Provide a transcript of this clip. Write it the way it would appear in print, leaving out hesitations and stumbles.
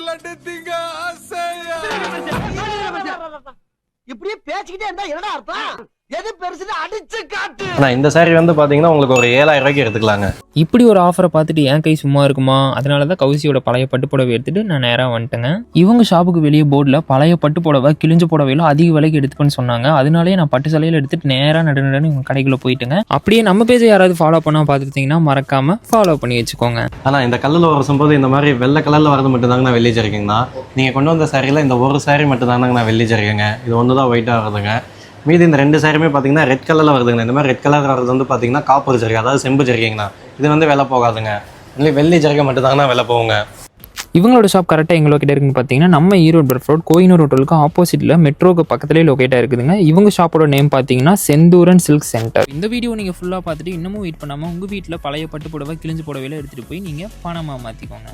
லட்டு திங்க ஆசையா. இப்படியே பேசிக்கிட்டே இருந்தா என்னடா அர்த்தம்? எது பெருசுன்னு அடிச்சு காட்டு. ஆனால் இந்த சாரி வந்து பார்த்தீங்கன்னா உங்களுக்கு ஒரு 7000 ரூபாய்க்கு எடுத்துக்கலாங்க. இப்படி ஒரு ஆஃபரை பார்த்துட்டு என் கை சும்மா இருக்குமா? அதனால தான் கௌசியோட பழைய பட்டு புடவை எடுத்துட்டு நான் நேராக வந்துட்டேங்க. இவங்க ஷாப்புக்கு வெளியே போர்டில் பழைய பட்டு புடவை கிழிஞ்ச புடவையில அதிக விலைக்கு எடுத்துக்கணும்னு சொன்னாங்க. அதனாலேயே நான் பட்டு சலையில் எடுத்துட்டு நேராக நடுநடுன்னு இவங்க கடைக்குள்ள போயிட்டுங்க. அப்படியே நம்ம பேஜை யாராவது ஃபாலோ பண்ணா பார்த்துட்டீங்கன்னா மறக்காம ஃபாலோ பண்ணி வச்சுக்கோங்க. ஆனால் இந்த கல்லில் வரும்போது இந்த மாதிரி வெள்ளை கலரில் வரது மட்டும் தாங்க நான் வெள்ளி ஜரிகைங்கண்ணா. நீங்கள் கொண்டு வந்த சாரியில் இந்த ஒரு சாரி மட்டும் தாங்க நான் வெள்ளி ஜரிகைங்க. இது ஒன்று தான் ஒயிட்டாக வருதுங்க. மீதி இந்த 2 சாரியுமே பார்த்தீங்கன்னா ரெட் கலரில் வருதுங்க. இந்த மாதிரி ரெட் கலர் வரது வந்து பார்த்தீங்கன்னா காப்பர் ஜரிகை, அதாவது செம்பு ஜரிகைங்கண்ணா. இது வந்து விலை போகாதுங்க. இல்லை வெள்ளி ஜரிகை மட்டும் தாங்கண்ணா விலை போகுங்க. இவங்களோட ஷாப் கரெக்டாக எங்கே லொக்கேட் இருக்குன்னு பார்த்தீங்கன்னா நம்ம ஈரோடு பர்ஃப் ரோட் கோயினூர் ஹோட்டலுக்கு ஆப்போசிட்டில் மெட்ரோக்கு பக்கத்துலேயே லொக்கேட்டாக இருக்குதுங்க. இவங்க ஷாப்போட நேம் பார்த்தீங்கன்னா செந்தூரன் சில்க் சென்டர். இந்த வீடியோ நீங்கள் ஃபுல்லாக பார்த்துட்டு இன்னமும் வெயிட் பண்ணாமல் உங்கள் வீட்டில் பழைய பட்டு புடவை கிழிஞ்சு புடவையில எடுத்துகிட்டு போய் நீங்கள் பணமாக மாற்றிக்கோங்க.